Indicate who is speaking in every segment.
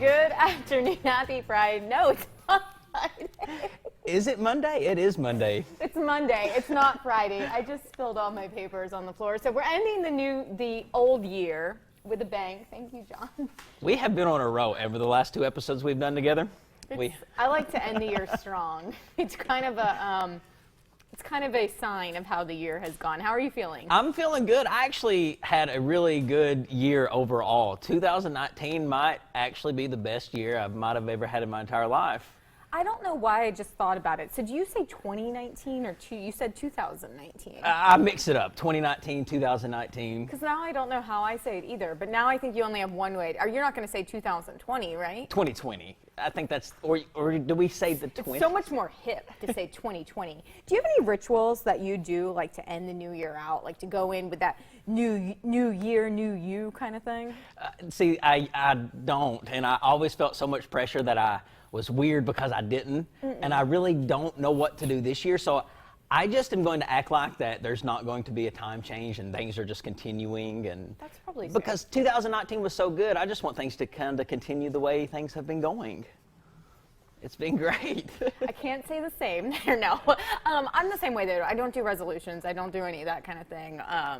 Speaker 1: Good afternoon. Happy Friday. No, it's not Friday.
Speaker 2: Is it Monday? It is Monday.
Speaker 1: It's Monday. It's not Friday. I just spilled all my papers on the floor. So we're ending the old year with a bang. Thank you, John.
Speaker 2: We have been on a roll over the last two episodes we've done together.
Speaker 1: I like to end the year strong. It's kind of a sign of how the year has gone. How are you feeling?
Speaker 2: I'm feeling good. I actually had a really good year overall. 2019 might actually be the best year I might have ever had in my entire life.
Speaker 1: I don't know why I just thought about it. So do you say 2019 or you said 2019?
Speaker 2: I mix it up, 2019, 2019.
Speaker 1: Because now I don't know how I say it either. But now I think you only have one way. You're not going to say 2020, right?
Speaker 2: 2020. I think that's, or do we say the 20?
Speaker 1: It's so much more hip to say 2020. Do you have any rituals that you do, like to end the new year out, like to go in with that new year, new you kind of thing?
Speaker 2: See, I don't. And I always felt so much pressure that I was weird because I didn't. And I really don't know what to do this year. So I just am going to act like that there's not going to be a time change and things are just continuing. And
Speaker 1: that's probably
Speaker 2: because 2019 was so good, I just want things to kind of continue the way things have been going. It's been great.
Speaker 1: I can't say the same there, no. I'm the same way though. I don't do resolutions. I don't do any of that kind of thing. I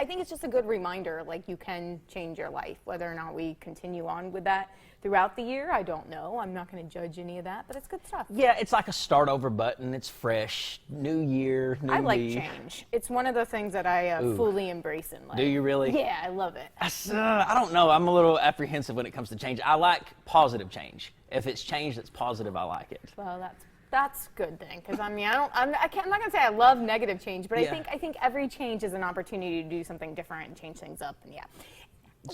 Speaker 1: think it's just a good reminder, like you can change your life. Whether or not we continue on with that throughout the year, I don't know. I'm not going to judge any of that, but it's good stuff.
Speaker 2: Yeah, it's like a start over button. It's fresh, new year, new me.
Speaker 1: I like change. It's one of the things that I fully embrace in life.
Speaker 2: Do you really?
Speaker 1: Yeah, I love it.
Speaker 2: I don't know. I'm a little apprehensive when it comes to change. I like positive change. If it's change that's positive, I like it.
Speaker 1: Well, that's a good thing, because I'm not going to say I love negative change, but
Speaker 2: yeah.
Speaker 1: I think every change is an opportunity to do something different and change things up, and yeah.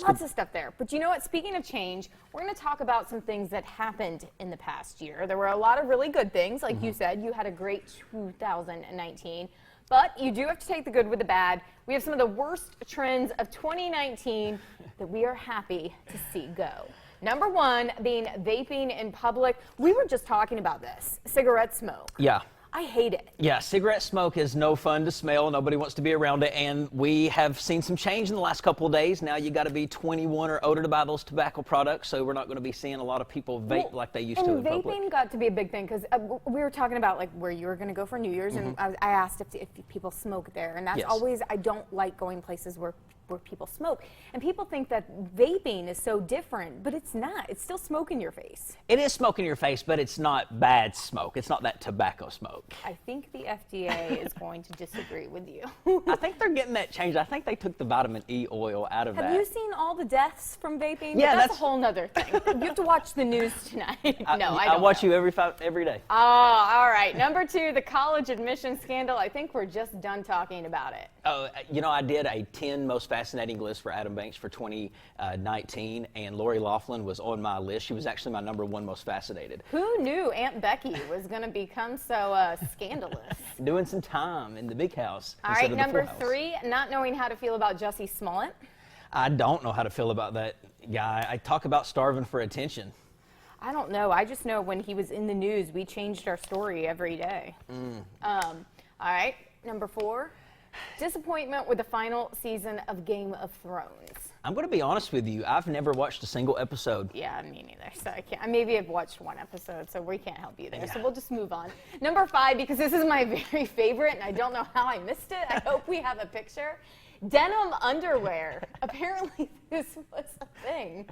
Speaker 1: Lots of stuff there. But you know what? Speaking of change, we're going to talk about some things that happened in the past year. There were a lot of really good things. Like you said, you had a great 2019. But you do have to take the good with the bad. We have some of the worst trends of 2019 that we are happy to see go. Number one being vaping in public. We were just talking about this. Cigarette smoke.
Speaker 2: Yeah.
Speaker 1: I hate it.
Speaker 2: Yeah, cigarette smoke is no fun to smell. Nobody wants to be around it. And we have seen some change in the last couple of days. Now you got to be 21 or older to buy those tobacco products. So we're not going to be seeing a lot of people vape like they used to in public.
Speaker 1: And vaping got to be a big thing because we were talking about like where you were going to go for New Year's, and I asked if people smoke there. And that's always, I don't like going places where people smoke. And people think that vaping is so different, but it's not. It's still smoke in your face.
Speaker 2: It is smoke in your face, but it's not bad smoke. It's not that tobacco smoke.
Speaker 1: I think the FDA is going to disagree with you.
Speaker 2: I think they're getting that changed. I think they took the vitamin E oil out of that.
Speaker 1: Have you seen all the deaths from vaping?
Speaker 2: Yeah,
Speaker 1: that's a whole nother thing. You have to watch the news tonight. No, I don't.
Speaker 2: I watch you every day.
Speaker 1: Oh, all right. Number two, the college admission scandal. I think we're just done talking about it.
Speaker 2: Oh, you know, I did a 10 most fascinating list for Adam Banks for 2019, and Lori Loughlin was on my list. She was actually my number one most fascinated.
Speaker 1: Who knew Aunt Becky was going to become so scandalous?
Speaker 2: Doing some time in the big house.
Speaker 1: All right, number three, not knowing how to feel about Jussie Smollett.
Speaker 2: I don't know how to feel about that guy. I talk about starving for attention.
Speaker 1: I don't know. I just know when he was in the news, we changed our story every day. All right, number four. Disappointment with the final season of Game of Thrones.
Speaker 2: I'm going to be honest with you. I've never watched a single episode.
Speaker 1: Yeah, me neither. So I can't. Maybe I've watched one episode, so we can't help you there. Yeah. So we'll just move on. Number five, because this is my very favorite, and I don't know how I missed it. I hope we have a picture. Denim underwear. Apparently this was a thing,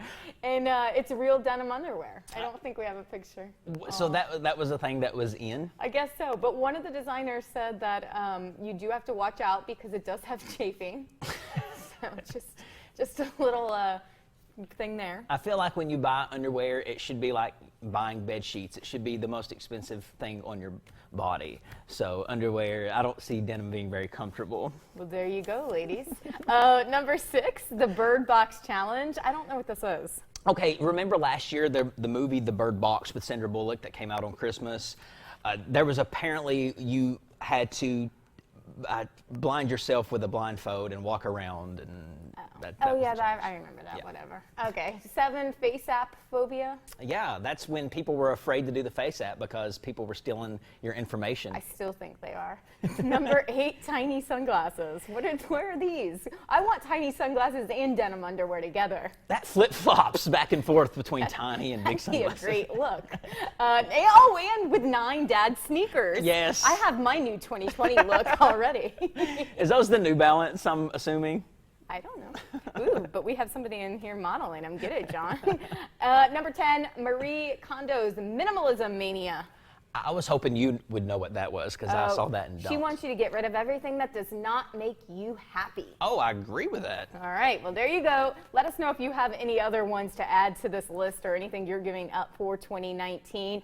Speaker 1: and it's real denim underwear. I don't think we have a picture.
Speaker 2: So that was a thing that was in?
Speaker 1: I guess so, but one of the designers said that you do have to watch out because it does have chafing. So just a little thing there.
Speaker 2: I feel like when you buy underwear, it should be like buying bed sheets. It should be the most expensive thing on your body. So underwear, I don't see denim being very comfortable.
Speaker 1: Well, there you go, ladies. Number six, the Bird Box Challenge. I don't know what this is.
Speaker 2: Okay, remember last year the movie The Bird Box with Sandra Bullock that came out on Christmas? There was apparently you had to blind yourself with a blindfold and walk around and
Speaker 1: Oh, yeah,
Speaker 2: was-
Speaker 1: I remember that,
Speaker 2: Yeah.
Speaker 1: whatever. Okay, 7, face app phobia.
Speaker 2: Yeah, that's when people were afraid to do the face app because people were stealing your information.
Speaker 1: I still think they are. Number 8, tiny sunglasses. Where are these? I want tiny sunglasses and denim underwear together.
Speaker 2: That flip-flops back and forth between tiny and big
Speaker 1: That'd be a
Speaker 2: sunglasses.
Speaker 1: great look. And with 9 dad sneakers.
Speaker 2: Yes.
Speaker 1: I have my new 2020 look already.
Speaker 2: Is those the New Balance, I'm assuming?
Speaker 1: I don't know. Ooh, but we have somebody in here modeling them. Get it, John. Number 10, Marie Kondo's minimalism mania.
Speaker 2: I was hoping you would know what that was because I saw that in
Speaker 1: She
Speaker 2: Don't.
Speaker 1: wants you to get rid of everything that does not make you happy.
Speaker 2: Oh, I agree with that.
Speaker 1: All right, well, there you go. Let us know if you have any other ones to add to this list or anything you're giving up for 2019.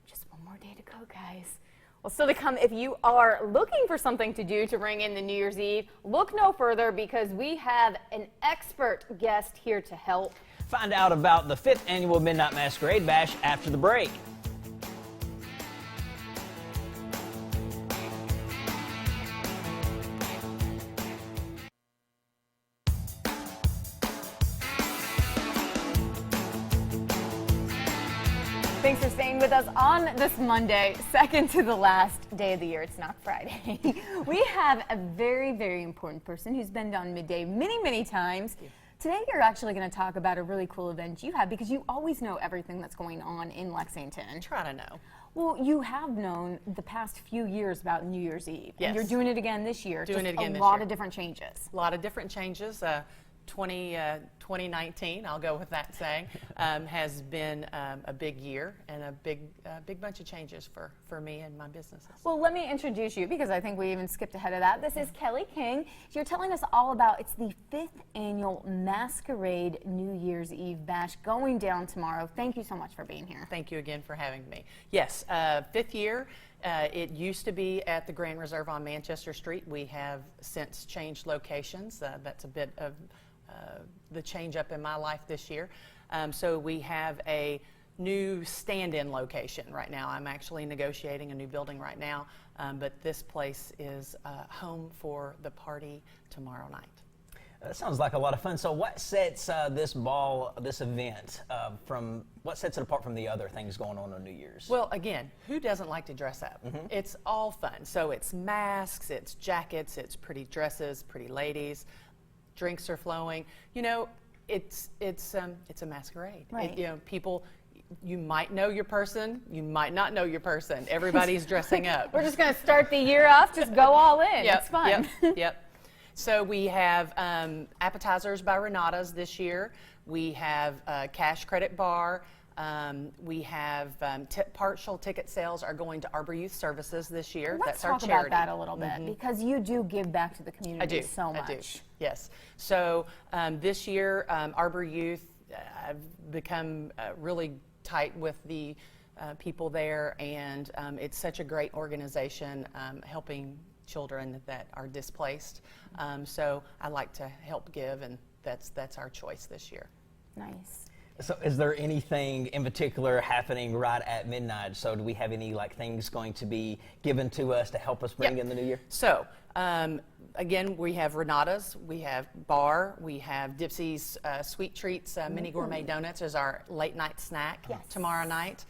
Speaker 1: Just one more day to go, guys. Well, still to come, if you are looking for something to do to ring in the New Year's Eve, look no further because we have an expert guest here to help.
Speaker 2: Find out about the 5th annual Midnight Masquerade Bash after the break.
Speaker 1: Thanks for staying with us on this Monday, second to the last day of the year. It's not Friday. We have a very, very important person who's been on Midday many, many times. Today, you're actually going to talk about a really cool event you have because you always know everything that's going on in Lexington.
Speaker 3: Try to know.
Speaker 1: Well, you have known the past few years about New Year's Eve.
Speaker 3: Yes.
Speaker 1: And you're doing it again this year.
Speaker 3: Doing
Speaker 1: Just
Speaker 3: it again
Speaker 1: a
Speaker 3: this
Speaker 1: lot
Speaker 3: year.
Speaker 1: of different changes.
Speaker 3: A lot of different changes. 2019, I'll go with that saying, has been a big year and a big bunch of changes for me and my businesses.
Speaker 1: Well, let me introduce you because I think we even skipped ahead of that. This is Kelly King. You're telling us all about it's the 5th annual Masquerade New Year's Eve Bash going down tomorrow. Thank you so much for being here.
Speaker 3: Thank you again for having me. Yes, 5th year. It used to be at the Grand Reserve on Manchester Street. We have since changed locations. That's a bit of the change up in my life this year. So we have a new stand-in location right now. I'm actually negotiating a new building right now, but this place is home for the party tomorrow night.
Speaker 2: That sounds like a lot of fun. So what sets this event, what sets it apart from the other things going on New Year's?
Speaker 3: Well, again, who doesn't like to dress up? It's all fun. So it's masks, it's jackets, it's pretty dresses, pretty ladies. Drinks are flowing. You know, it's a masquerade.
Speaker 1: Right.
Speaker 3: People. You might know your person. You might not know your person. Everybody's dressing up.
Speaker 1: We're just going to start the year off, just go all in.
Speaker 3: Yep,
Speaker 1: It's fun.
Speaker 3: Yep. So we have appetizers by Renata's this year. We have cash credit bar. We have partial ticket sales are going to Arbor Youth Services this year.
Speaker 1: Let's
Speaker 3: That's our
Speaker 1: talk
Speaker 3: charity.
Speaker 1: about that a little bit because you do give back to the community
Speaker 3: I do.
Speaker 1: so much.
Speaker 3: I do. Yes. So this year, Arbor Youth, I've become really tight with the people there, and it's such a great organization helping children that are displaced. So I like to help give, and that's our choice this year.
Speaker 1: Nice.
Speaker 2: So is there anything in particular happening right at midnight? So do we have any things going to be given to us to help us bring in the new year?
Speaker 3: So again, we have Renata's, we have bar, we have Dipsy's Sweet Treats, mini gourmet donuts as our late night snack tomorrow night.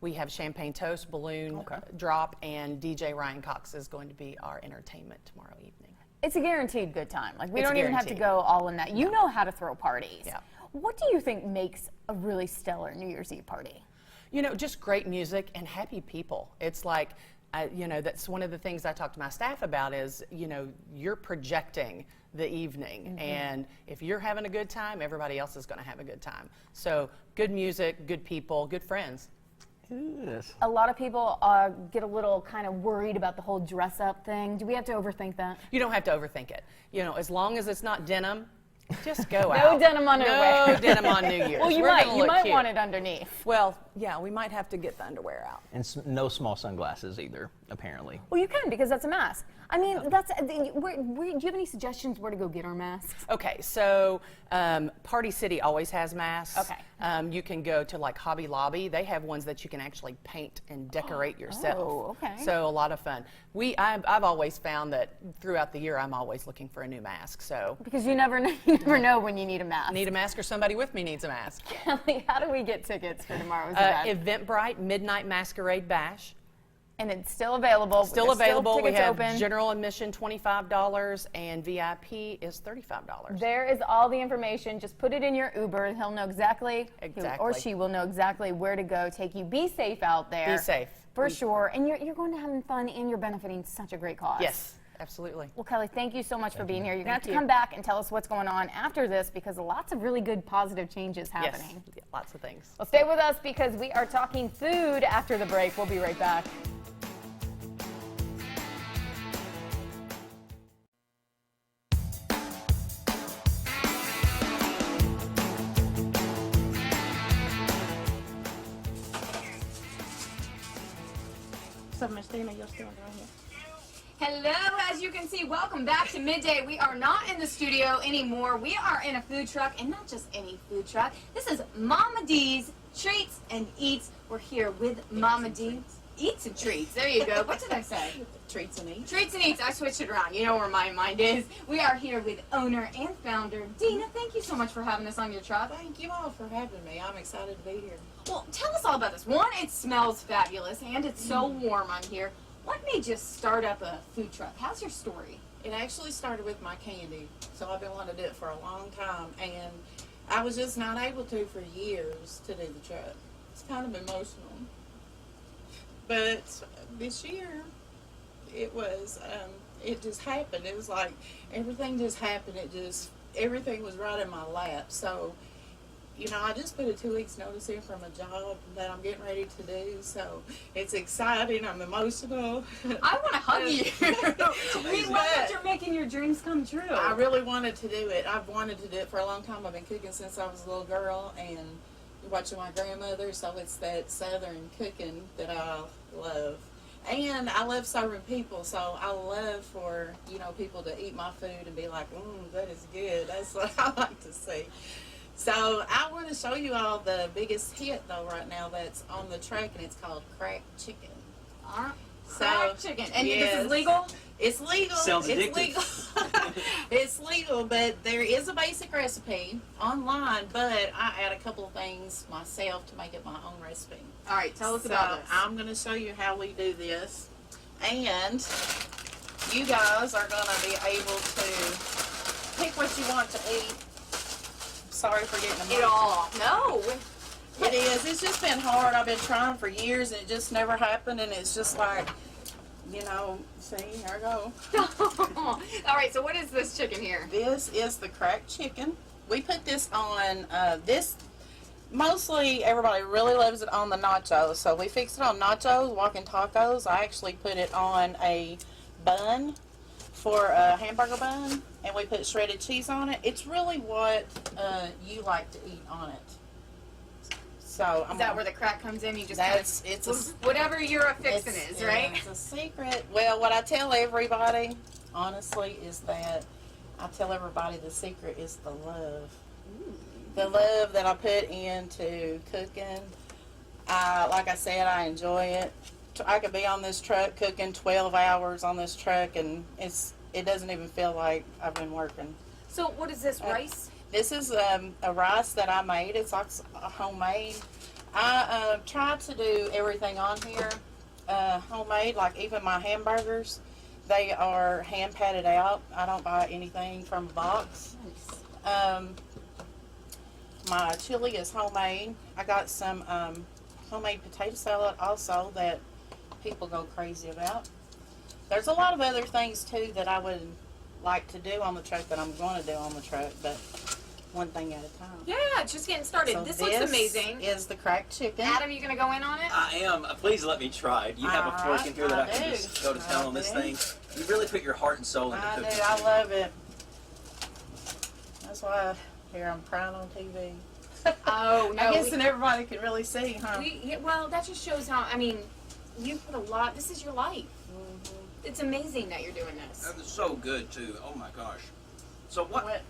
Speaker 3: We have champagne toast, balloon drop, and DJ Ryan Cox is going to be our entertainment tomorrow evening.
Speaker 1: It's a guaranteed good time. We
Speaker 3: It's
Speaker 1: don't even have to
Speaker 3: guaranteed.
Speaker 1: go all in that. You know how to throw parties.
Speaker 3: Yeah.
Speaker 1: What do you think makes a really stellar New Year's Eve party?
Speaker 3: Just great music and happy people. It's like, that's one of the things I talk to my staff about is, you're projecting the evening. And if you're having a good time, everybody else is going to have a good time. So good music, good people, good friends.
Speaker 2: Yes.
Speaker 1: A lot of people get a little kind of worried about the whole dress up thing. Do we have to overthink that?
Speaker 3: You don't have to overthink it. As long as it's not denim, just go
Speaker 1: No
Speaker 3: out.
Speaker 1: denim underwear.
Speaker 3: No denim on New Year's.
Speaker 1: Well, you
Speaker 3: We're
Speaker 1: might.
Speaker 3: gonna
Speaker 1: You
Speaker 3: look
Speaker 1: might
Speaker 3: cute.
Speaker 1: want it underneath.
Speaker 3: Well, yeah, we might have to get the underwear out.
Speaker 2: And no small sunglasses either. apparently.
Speaker 1: Well, you can because that's a mask. I mean, that's. Do you have any suggestions where to go get our masks?
Speaker 3: Okay, so Party City always has masks.
Speaker 1: Okay.
Speaker 3: You can go to like Hobby Lobby. They have ones that you can actually paint and decorate yourself.
Speaker 1: Oh, okay.
Speaker 3: So a lot of fun. I've always found that throughout the year I'm always looking for a new mask. So
Speaker 1: Because you never know when you need a mask.
Speaker 3: need a mask or somebody with me needs a mask.
Speaker 1: Kelly, how do we get tickets for tomorrow's event?
Speaker 3: Eventbrite Midnight Masquerade Bash.
Speaker 1: And it's still available.
Speaker 3: Still
Speaker 1: There's
Speaker 3: available. We
Speaker 1: tickets
Speaker 3: have
Speaker 1: open.
Speaker 3: general admission $25 and VIP is $35.
Speaker 1: There is all the information. Just put it in your Uber. He'll know exactly, or she will know exactly where to go. Take you. Be safe out there.
Speaker 3: Be safe.
Speaker 1: For sure. And you're going to have fun and you're benefiting such a great cause.
Speaker 3: Yes, absolutely.
Speaker 1: Well, Kelly, thank you so much for being here. You're going to have to
Speaker 3: you.
Speaker 1: come back and tell us what's going on after this because lots of really good positive changes happening.
Speaker 3: Yes, lots of things.
Speaker 1: Well, stay with us because we are talking food after the break. We'll be right back.
Speaker 4: So, Miss Dina, you're still right here.
Speaker 1: Hello, as you can see, welcome back to Midday. We are not in the studio anymore. We are in a food truck, and not just any food truck. This is Mama D's Treats and Eats. We're here with Mama D. Eats and Treats. There you go. What did I say?
Speaker 4: Treats and Eats.
Speaker 1: Treats and Eats. I switched it around. You know where my mind is. We are here with owner and founder Dina. Thank you so much for having us on your truck.
Speaker 4: Thank you all for having me. I'm excited to be here.
Speaker 1: Well, tell us all about this. One, it smells fabulous, and it's so warm on here. What made you start up a food truck? How's your story?
Speaker 4: It actually started with my candy, so I've been wanting to do it for a long time, and I was just not able to for years to do the truck. It's kind of emotional. But this year, it was, it just happened. It was like everything just happened. Everything was right in my lap. So, you know, I just put a 2 weeks notice in from a job that I'm getting ready to do. So it's exciting. I'm emotional.
Speaker 1: I want to hug you. We love that you're making your dreams come true.
Speaker 4: I really wanted to do it. I've wanted to do it for a long time. I've been cooking since I was a little girl and watching my grandmother. So it's that southern cooking that I love. And I love serving people, so I love for, you know, people to eat my food and be like, that is good. That's what I like to see. So I want to show you all the biggest hit, though, right now that's on the truck, and it's called cracked chicken.
Speaker 1: Cracked chicken. And this
Speaker 4: yes.
Speaker 1: is legal?
Speaker 4: It's legal.
Speaker 2: Sounds
Speaker 4: it's
Speaker 2: addictive.
Speaker 4: legal. It's legal, but there is a basic recipe online, but I add a couple of things myself to make it my own recipe.
Speaker 1: All right, tell us
Speaker 4: So
Speaker 1: about this.
Speaker 4: I'm going to show you how we do this, and you guys are going to be able to pick what you want to eat. Sorry for getting
Speaker 1: It all. No.
Speaker 4: It is. It's just been hard. I've been trying for years, and it just never happened, and it's just like, you know, see, here I go.
Speaker 1: All right, so what is this chicken here?
Speaker 4: This is the cracked chicken. We put this on, mostly everybody really loves it on the nachos. So we fix it on nachos, walking tacos. I actually put it on a bun for a hamburger bun, and we put shredded cheese on it. It's really what you like to eat on it. So
Speaker 1: Is that where the crack comes in? You just
Speaker 4: it's a
Speaker 1: whatever you're fixing is, right?
Speaker 4: It's a secret. Well, what I tell everybody, honestly, is that I tell everybody the secret is the love. The love that I put into cooking. Like I said, I enjoy it. I could be on this truck cooking 12 hours on this truck, and it doesn't even feel like I've been working.
Speaker 1: So what is this, rice?
Speaker 4: This is a rice that I made. It's like homemade. I try to do everything on here homemade, like even my hamburgers. They are hand patted out. I don't buy anything from a box. My chili is homemade. I got some homemade potato salad also that people go crazy about. There's a lot of other things too that I would like to do on the truck that I'm going to do on the truck, but one thing at a time.
Speaker 1: Yeah, just getting started.
Speaker 4: So
Speaker 1: this looks amazing.
Speaker 4: Is the cracked chicken.
Speaker 1: Adam, you gonna go in on it?
Speaker 2: I am. Please let me try it. You have a fork in here that I can
Speaker 4: do.
Speaker 2: just go to town on this
Speaker 4: I
Speaker 2: thing. You really put your heart and soul into
Speaker 4: I do.
Speaker 2: cooking.
Speaker 4: I love it. That's why here I'm crying on TV.
Speaker 1: Oh, no.
Speaker 4: I guess and everybody could really see, huh?
Speaker 1: Well, that just shows how, I mean, you put a lot, this is your life. It's amazing that you're doing this.
Speaker 2: That is so good too. Oh my gosh. So what?
Speaker 4: What-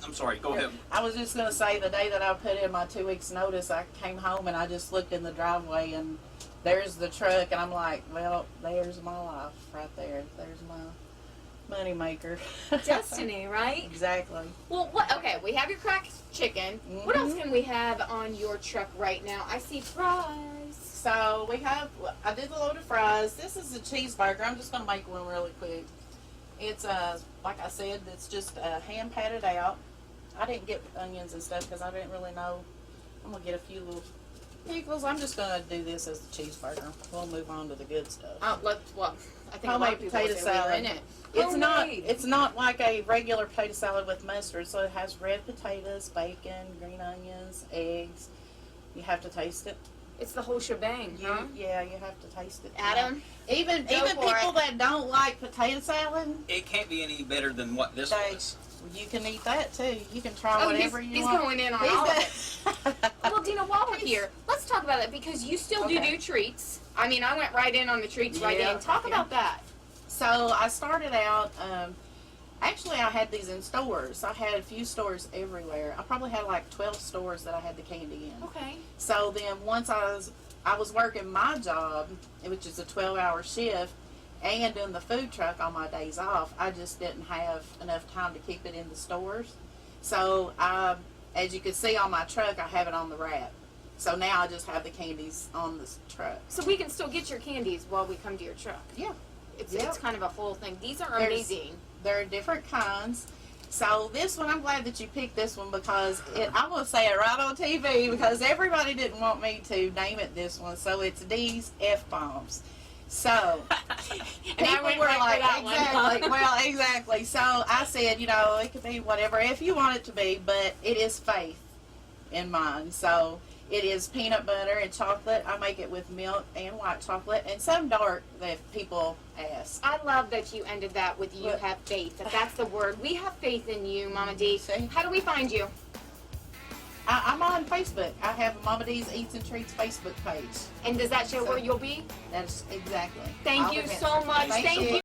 Speaker 2: I'm sorry. Go ahead.
Speaker 4: I was just gonna say the day that I put in my 2 weeks notice, I came home and I just looked in the driveway and there's the truck and I'm like, well, there's my life right there. There's my money maker.
Speaker 1: Destiny, right?
Speaker 4: Exactly.
Speaker 1: Well, what? Okay, we have your cracked chicken. What else
Speaker 4: Mhm.
Speaker 1: can we have on your truck right now? I see fries.
Speaker 4: So I did the load of fries. This is a cheeseburger. I'm just gonna make one really quick. It's like I said, it's just hand patted out. I didn't get onions and stuff because I didn't really know. I'm gonna get a few little pickles. I'm just gonna do this as a cheeseburger. We'll move on to the good stuff.
Speaker 1: I think a lot
Speaker 4: Homemade
Speaker 1: of people
Speaker 4: potato
Speaker 1: say we were
Speaker 4: salad.
Speaker 1: in it.
Speaker 4: It's not like a regular potato salad with mustard. So it has red potatoes, bacon, green onions, eggs. You have to taste it.
Speaker 1: It's the whole shebang, huh?
Speaker 4: Yeah, you have to taste it.
Speaker 1: Adam,
Speaker 4: Even
Speaker 1: Go for
Speaker 4: people
Speaker 1: it.
Speaker 4: that don't like potato salad,
Speaker 2: It can't be any better than what this
Speaker 4: they,
Speaker 2: was.
Speaker 4: you can eat that too. You can try
Speaker 1: Oh,
Speaker 4: whatever
Speaker 1: he's
Speaker 4: you want.
Speaker 1: going in on
Speaker 4: He's
Speaker 1: all of
Speaker 4: got-
Speaker 1: it. Well, Dina, while we're here, let's talk about that because you still do
Speaker 4: Okay.
Speaker 1: treats. I mean, I went right in on the treats right
Speaker 4: Yeah,
Speaker 1: in. Talk
Speaker 4: yeah.
Speaker 1: about that.
Speaker 4: So I started out. Actually, I had these in stores. I had a few stores everywhere. I probably had like 12 stores that I had the candy in.
Speaker 1: Okay.
Speaker 4: So then once I was working my job, which is a 12-hour shift, and doing the food truck on my days off, I just didn't have enough time to keep it in the stores. So as you can see on my truck, I have it on the wrap. So now I just have the candies on the truck.
Speaker 1: So we can still get your candies while we come to your truck.
Speaker 4: Yeah.
Speaker 1: It's
Speaker 4: Yep.
Speaker 1: kind of a whole thing. These are
Speaker 4: There's-
Speaker 1: amazing.
Speaker 4: There are different kinds. So this one, I'm glad that you picked this one because I'm going to say it right on TV because everybody didn't want me to name it this one. So it's D's F-bombs. So people
Speaker 1: I went
Speaker 4: were
Speaker 1: right for
Speaker 4: like,
Speaker 1: that one.
Speaker 4: exactly. Well, exactly. So I said, it could be whatever if you want it to be, but it is faith in mine. So it is peanut butter and chocolate. I make it with milk and white chocolate and some dark that people ask.
Speaker 1: I love that you ended that with you
Speaker 4: What?
Speaker 1: have faith. That's the word. We have faith in you, Mama D.
Speaker 4: See?
Speaker 1: How do we find you?
Speaker 4: I'm on Facebook. I have Mama D's Eats and Treats Facebook page.
Speaker 1: And does that show
Speaker 4: So-
Speaker 1: where you'll be?
Speaker 4: That's exactly.
Speaker 1: Thank
Speaker 4: I'll
Speaker 1: you
Speaker 4: be
Speaker 1: so much.
Speaker 4: Thank
Speaker 1: Thank
Speaker 4: you.
Speaker 1: you.